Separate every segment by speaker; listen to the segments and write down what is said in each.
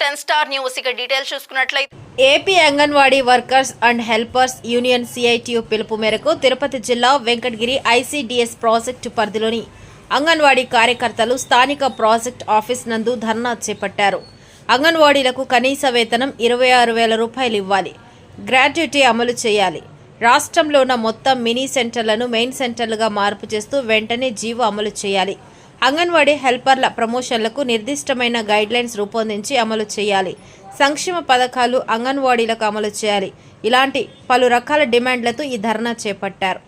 Speaker 1: 10 Star News ఇక details చూసుకున్నట్లయితే
Speaker 2: AP anganwadi workers and helpers union CITU పిలుపు మేరకు తిరుపతి జిల్లా వెంకటగిరి ఐసిడిఎస్ ప్రాజెక్టు పరిధిలోని అంగన్వాడీ కార్యకర్తలు స్థానిక ప్రాజెక్ట్ ఆఫీస్ నందు ధర్నా చేపట్టారు. అంగన్వాడీలకు కనీస వేతనం 26,000 రూపాయలు ఇవ్వాలి, గ్రాట్యుటీ అమలు చేయాలి, రాష్ట్రంలో ఉన్న మొత్తం మినీ సెంటర్లను మెయిన్ సెంటర్లుగా మార్పు చేస్తూ వెంటనే జీవో అమలు చేయాలి, అంగన్వాడీ హెల్పర్ల ప్రమోషన్లకు నిర్దిష్టమైన గైడ్లైన్స్ రూపొందించి అమలు చేయాలి, సంక్షేమ పథకాలు అంగన్వాడీలకు అమలు చేయాలి. ఇలాంటి పలు రకాల డిమాండ్లతో ఈ ధర్నా చేపట్టారు.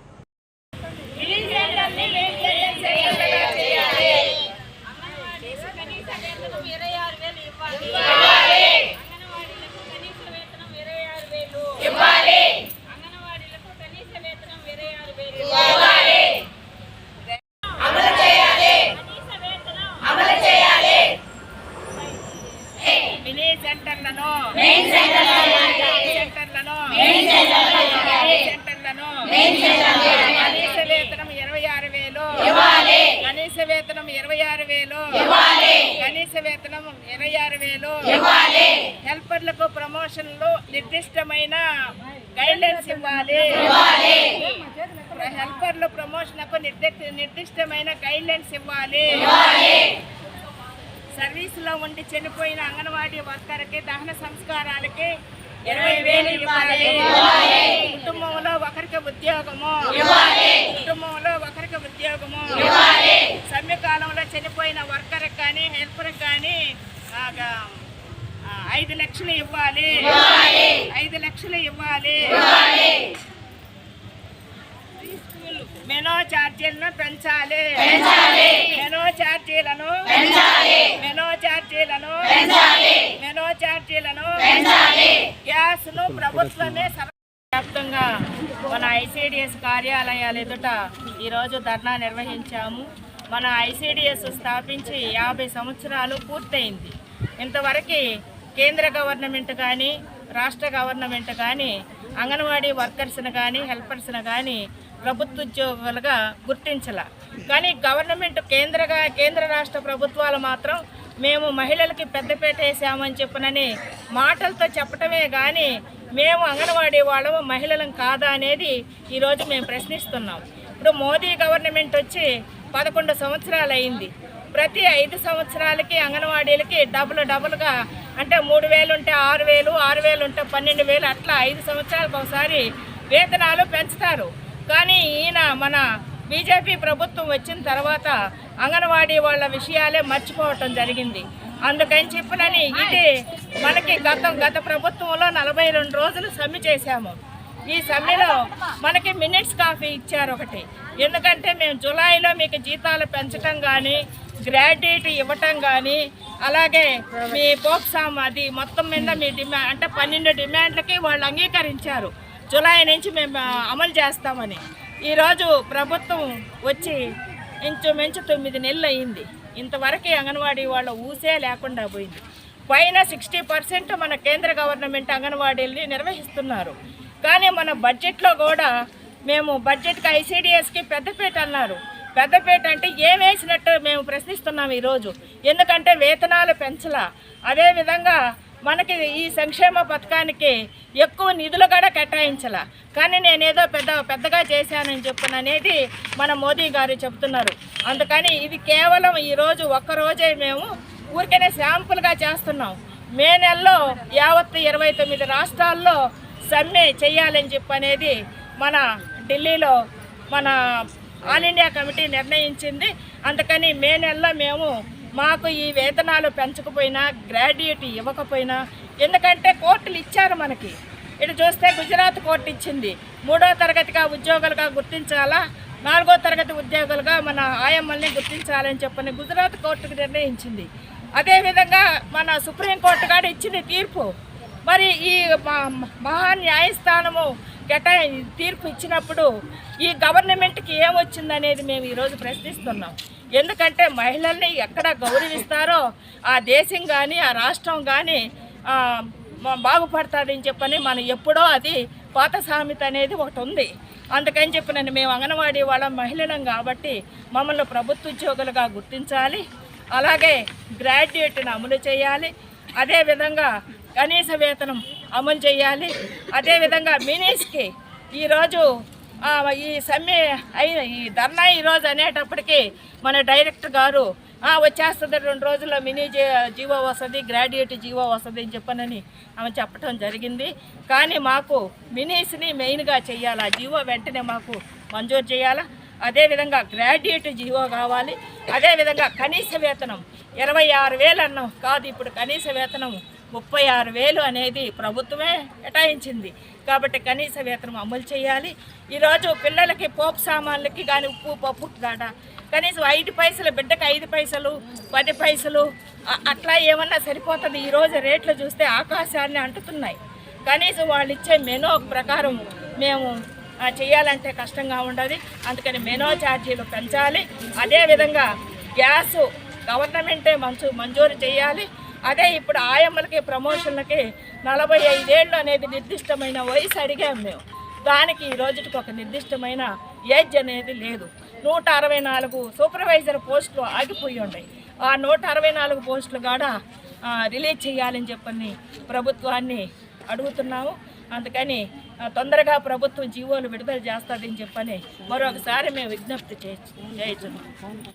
Speaker 3: కనీస వేతనం 26,000, కనీస వేతనం 26,000, హెల్పర్లకు ప్రమోషన్లు నిర్దిష్టమైన గైడ్లైన్స్ ఇవ్వాలి, హెల్పర్ల ప్రమోషన్లకు నిర్దిష్టమైన గైడ్లైన్స్ ఇవ్వాలి, సర్వీసులో ఉండి చనిపోయిన అంగన్వాడీ వర్కర్కి దహన సంస్కారాలకి 20,000 ఇవ్వాలి, కుటుంబంలో ఒకరికి ఉద్యోగము, సమ్మెకాలంలో చనిపోయిన వర్కర్కి కానీ హెల్పర్కి కానీ 5 లక్షలు ఇవ్వాలి, 5 లక్షలు ఇవ్వాలి, మెనో ఛార్జీలను పెంచాలి, మెనో ఛార్జీలను గ్యాస్ను ప్రభుత్వమే వ్యాప్తంగా మన ఐసిడిఎస్ కార్యాలయాల ఎదుట ఈరోజు ధర్నా నిర్వహించాము. మన ఐసిడిఎస్ స్థాపించి 50 సంవత్సరాలు పూర్తయింది. ఇంతవరకు కేంద్ర గవర్నమెంట్ కానీ రాష్ట్ర గవర్నమెంట్ కానీ అంగన్వాడీ వర్కర్స్ని కానీ హెల్పర్స్ని కానీ ప్రభుత్వ ఉద్యోగులుగా గుర్తించాల. కానీ గవర్నమెంట్ కేంద్ర రాష్ట్ర ప్రభుత్వాలు మాత్రం మేము మహిళలకి పెద్దపీట వేసామని చెప్పనని మాటలతో చెప్పటమే కానీ మేము అంగన్వాడీ వాళ్ళము మహిళలం కాదా అనేది ఈరోజు మేము ప్రశ్నిస్తున్నాం. ఇప్పుడు మోదీ గవర్నమెంట్ వచ్చి 11 సంవత్సరాలు అయింది. ప్రతి 5 సంవత్సరాలకి అంగన్వాడీలకి డబుల్గా అంటే 3,000 ఉంటే 6,000, 6,000 ఉంటే 12,000 అట్లా 5 సంవత్సరాలకు ఒకసారి వేతనాలు పెంచుతారు. కానీ ఈయన మన బీజేపీ ప్రభుత్వం వచ్చిన తర్వాత అంగన్వాడీ వాళ్ళ విషయాలే మర్చిపోవటం జరిగింది. అందుకని చెప్పనని ఇది మనకి గత ప్రభుత్వంలో 42 రోజులు సమ్మె చేశాము. ఈ సమ్మెలో మనకి మినిట్స్ కాఫీ ఇచ్చారు ఒకటి. ఎందుకంటే మేము జూలైలో మీకు జీతాలు పెంచడం కానీ గ్రాడ్యుయేటీ ఇవ్వటం కానీ అలాగే మీ పోప్సామ్ అది మొత్తం మీద మీ డిమాండ్ అంటే 12 డిమాండ్లకి వాళ్ళు అంగీకరించారు. జూలై నుంచి మేము అమలు చేస్తామని. ఈరోజు ప్రభుత్వం వచ్చి ఇంచుమించు 9 నెలలు అయింది. ఇంతవరకు అంగన్వాడీ వాళ్ళ ఊసే లేకుండా పోయింది. పైన 60% మన కేంద్ర గవర్నమెంట్ అంగన్వాడీలని నిర్వహిస్తున్నారు. కానీ మన బడ్జెట్లో కూడా మేము బడ్జెట్కి ఐసిడిఎస్కి పెద్దపీట అన్నారు. పెద్దపీట అంటే ఏం వేసినట్టు మేము ప్రశ్నిస్తున్నాం ఈరోజు. ఎందుకంటే వేతనాలు పెంచలా, అదేవిధంగా మనకి ఈ సంక్షేమ పథకానికి ఎక్కువ నిధులు కూడా కేటాయించాల. కానీ నేనేదో పెద్దగా చేశానని చెప్పననేది మన మోదీ గారు చెప్తున్నారు. అందుకని ఇది కేవలం ఈరోజు ఒక్కరోజే మేము ఊరికనే శాంపుల్గా చేస్తున్నాం. మే నెలలో యావత్తు 29 రాష్ట్రాల్లో సమ్మె చేయాలని చెప్పనేది మన ఢిల్లీలో మన ఆల్ ఇండియా కమిటీ నిర్ణయించింది. అందుకని మే నెలలో మేము మాకు ఈ వేతనాలు పెంచకపోయినా గ్రాడ్యుయేటీ ఇవ్వకపోయినా, ఎందుకంటే కోర్టులు ఇచ్చారు మనకి. ఇటు చూస్తే గుజరాత్ కోర్టు ఇచ్చింది 3వ తరగతిగా ఉద్యోగులుగా గుర్తించాలా, 4వ తరగతి ఉద్యోగులుగా మన ఆయమ్మల్ని గుర్తించాలని చెప్పని గుజరాత్ కోర్టుకు నిర్ణయించింది. అదేవిధంగా మన సుప్రీంకోర్టు కూడా ఇచ్చింది తీర్పు. మరి ఈ మహా న్యాయస్థానము తీర్పు ఇచ్చినప్పుడు ఈ గవర్నమెంట్కి ఏమొచ్చిందనేది మేము ఈరోజు ప్రశ్నిస్తున్నాం. ఎందుకంటే మహిళల్ని ఎక్కడ గౌరవిస్తారో ఆ దేశం కానీ ఆ రాష్ట్రం కానీ బాగుపడుతుందని చెప్పని మనం ఎప్పుడో అది పాత సామెత అనేది ఒకటి ఉంది. అందుకని చెప్పి మేము అంగన్వాడీ వాళ్ళ మహిళలం కాబట్టి మమ్మల్ని ప్రభుత్వ ఉద్యోగులుగా గుర్తించాలి, అలాగే గ్రాడ్యుయేట్ను అమలు చేయాలి, అదేవిధంగా కనీస వేతనం అమలు చేయాలి. అదేవిధంగా మినీస్కి ఈరోజు ఈ సమ్మె అయిన ఈ ధర్నా ఈరోజు అనేటప్పటికీ మన డైరెక్టర్ గారు వచ్చేస్తుంది 2 రోజుల్లో మినీ జీవో వస్తుంది, గ్రాడ్యుయేట్ జీవో వస్తుంది అని చెప్పనని ఆమె చెప్పడం జరిగింది. కానీ మాకు మినీస్ని మెయిన్గా చేయాలి, ఆ జీవో వెంటనే మాకు మంజూరు చేయాలా. అదేవిధంగా గ్రాడ్యుయేట్ జీవో కావాలి. అదేవిధంగా కనీస వేతనం 26,000 అన్నాం కాదు, ఇప్పుడు కనీస వేతనం 36,000 అనేది ప్రభుత్వమే కేటాయించింది. కాబట్టి కనీస వేతనం అమలు చేయాలి. ఈరోజు పిల్లలకి పోపు సామాన్లకి కానీ ఉప్పు పప్పు కాడ కనీసం 5 పైసలు, బిడ్డకి 5 పైసలు 10 పైసలు అట్లా ఏమన్నా సరిపోతుంది. ఈరోజు రేట్లు చూస్తే ఆకాశాన్ని అంటుతున్నాయి. కనీసం వాళ్ళు ఇచ్చే మెనూ ప్రకారం మేము చేయాలంటే కష్టంగా ఉండదు. అందుకని మెనూ ఛార్జీలు పెంచాలి. అదేవిధంగా గ్యాసు గవర్నమెంటే మంజూరు చేయాలి. అదే ఇప్పుడు ఆయమ్మలకి ప్రమోషన్లకి 45 ఏళ్ళు అనేది నిర్దిష్టమైన వయసు అడిగాము మేము. దానికి ఈ రోజుకి ఒక నిర్దిష్టమైన ఏజ్ అనేది లేదు. 164 సూపర్వైజర్ పోస్టులు ఆగిపోయి ఉన్నాయి. ఆ 164 పోస్టులు కూడా రిలీజ్ చేయాలని చెప్పని ప్రభుత్వాన్ని అడుగుతున్నాము. అందుకని తొందరగా ప్రభుత్వం జీవోలు విడుదల చేస్తుందని చెప్పని మరొకసారి మేము విజ్ఞప్తి చేయొచ్చు.